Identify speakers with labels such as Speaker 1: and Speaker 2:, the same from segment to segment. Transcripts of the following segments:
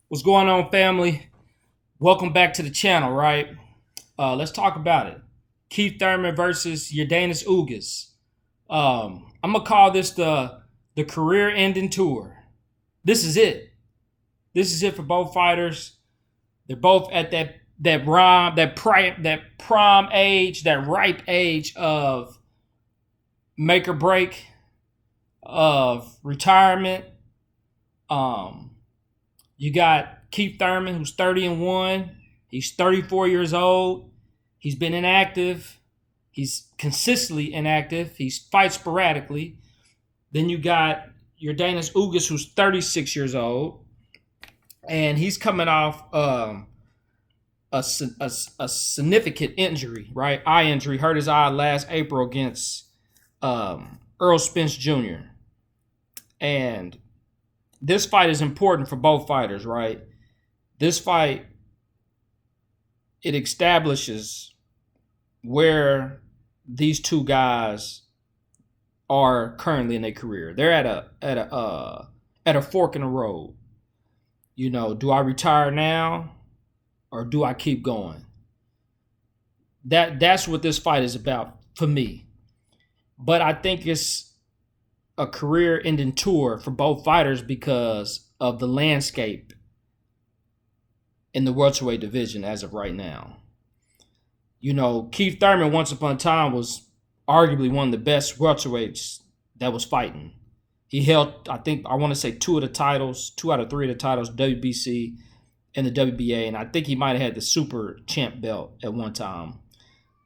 Speaker 1: What's going on, family? Welcome back to the channel, right? Let's talk about it. Keith Thurman versus Yordenis Ugas. I'm gonna call this the career-ending tour. This is it. This is it for both fighters. They're both at that prime age, that ripe age of make or break, of retirement. Um, You got Keith Thurman, who's 30-1. He's 34 years old. He's been inactive. He's consistently inactive. He fights sporadically. Then you got Yordenis Ugas, who's 36 years old, and he's coming off a significant injury, right? Eye injury. Hurt his eye last April against Earl Spence Jr. And this fight is important for both fighters, right? This fight, it establishes where these two guys are currently in their career. They're at a fork in the road. You know, do I retire now or do I keep going? That's what this fight is about for me. But I think it's a career-ending tour for both fighters because of the landscape in the welterweight division as of right now. You know, Keith Thurman once upon a time was arguably one of the best welterweights that was fighting. He held, I think, I want to say two out of three of the titles, WBC and the WBA, and I think he might have had the super champ belt at one time.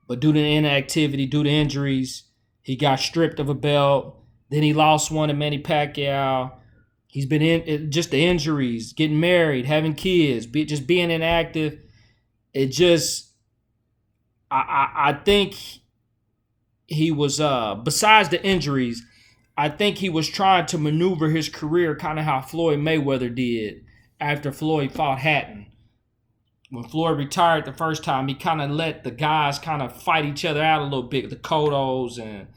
Speaker 1: But due to inactivity, due to injuries, he got stripped of a belt. Then he lost one to Manny Pacquiao. He's been in just the injuries, getting married, having kids, just being inactive. It just, I think he was, besides the injuries, I think he was trying to maneuver his career kind of how Floyd Mayweather did after Floyd fought Hatton. When Floyd retired the first time, he kind of let the guys kind of fight each other out a little bit, the Cottos and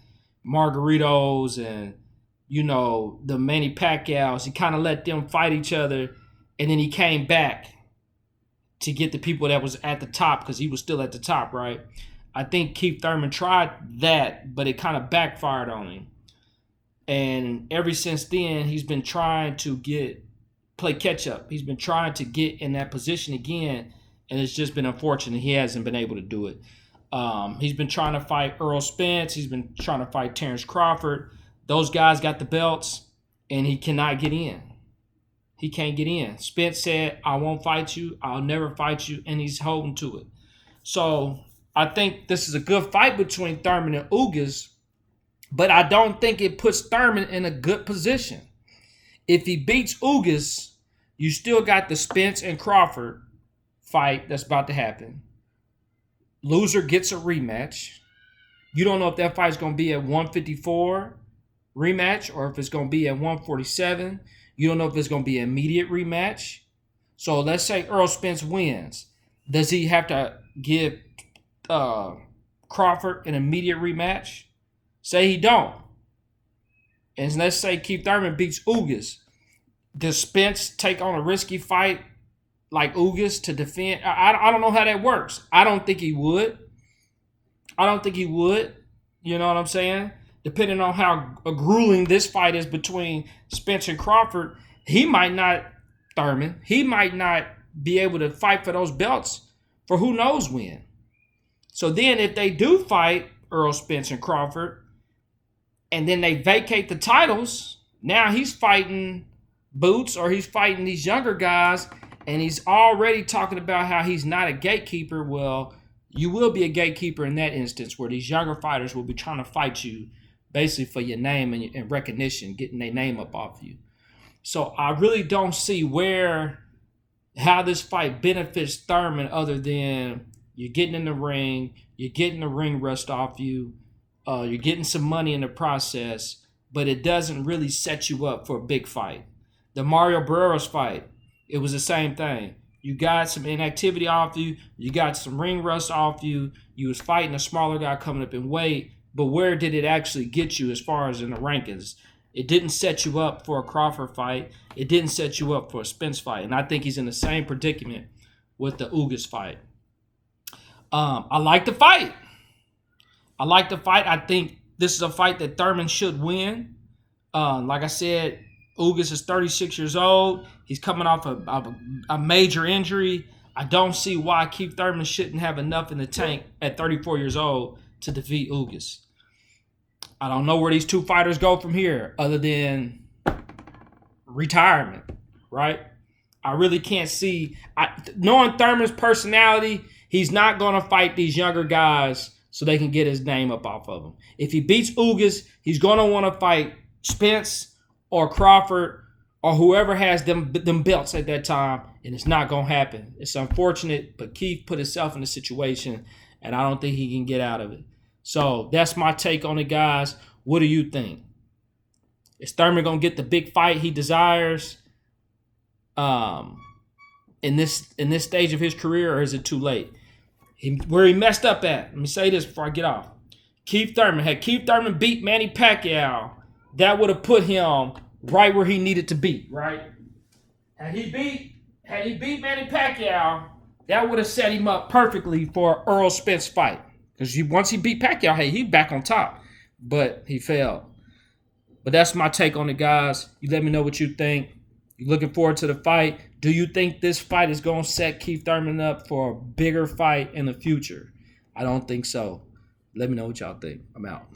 Speaker 1: Margaritos and, you know, the Manny Pacquiaos. He kind of let them fight each other, and then he came back to get the people that was at the top because he was still at the top, right? I think Keith Thurman tried that, but it kind of backfired on him. And ever since then, he's been trying to play catch up. He's been trying to get in that position again, and it's just been unfortunate he hasn't been able to do it. He's been trying to fight Earl Spence. He's been trying to fight Terrence Crawford. Those guys got the belts, and he cannot get in. He can't get in. Spence said, I won't fight you. I'll never fight you, and he's holding to it. So I think this is a good fight between Thurman and Ugas, but I don't think it puts Thurman in a good position. If he beats Ugas, you still got the Spence and Crawford fight that's about to happen. Loser gets a rematch. You don't know if that fight's going to be at 154 rematch or if it's going to be at 147. You don't know if it's going to be an immediate rematch. So let's say Earl Spence wins. Does he have to give Crawford an immediate rematch? Say he don't. And let's say Keith Thurman beats Ugas. Does Spence take on a risky fight like Ugas to defend? I don't know how that works. I don't think he would. You know what I'm saying? Depending on how grueling this fight is between Spence and Crawford, Thurman, he might not be able to fight for those belts for who knows when. So then if they do fight Earl Spence and Crawford, and then they vacate the titles, now he's fighting Boots or he's fighting these younger guys, and he's already talking about how he's not a gatekeeper. Well, you will be a gatekeeper in that instance where these younger fighters will be trying to fight you basically for your name and recognition, getting their name up off you. So I really don't see how this fight benefits Thurman other than you're getting in the ring, you're getting the ring rust off you, you're getting some money in the process, but it doesn't really set you up for a big fight. The Mario Barreras fight, it was the same thing. You got some inactivity off you. You got some ring rust off you. You was fighting a smaller guy coming up in weight. But where did it actually get you as far as in the rankings? It didn't set you up for a Crawford fight. It didn't set you up for a Spence fight. And I think he's in the same predicament with the Ugas fight. I like the fight. I think this is a fight that Thurman should win. Like I said, Ugas is 36 years old. He's coming off a major injury. I don't see why Keith Thurman shouldn't have enough in the tank at 34 years old to defeat Ugas. I don't know where these two fighters go from here other than retirement, right? I really can't see. Knowing Thurman's personality, he's not going to fight these younger guys so they can get his name up off of him. If he beats Ugas, he's going to want to fight Spence or Crawford or whoever has them belts at that time, and it's not going to happen. It's unfortunate, but Keith put himself in a situation, and I don't think he can get out of it. So that's my take on it, guys. What do you think? Is Thurman going to get the big fight he desires in this stage of his career, or is it too late? Where he messed up at, let me say this before I get off. Had Keith Thurman beat Manny Pacquiao, that would have put him right where he needed to be, right? Had he beat Manny Pacquiao, that would have set him up perfectly for an Earl Spence fight. Because once he beat Pacquiao, hey, he's back on top. But he failed. But that's my take on it, guys. You let me know what you think. You looking forward to the fight? Do you think this fight is going to set Keith Thurman up for a bigger fight in the future? I don't think so. Let me know what y'all think. I'm out.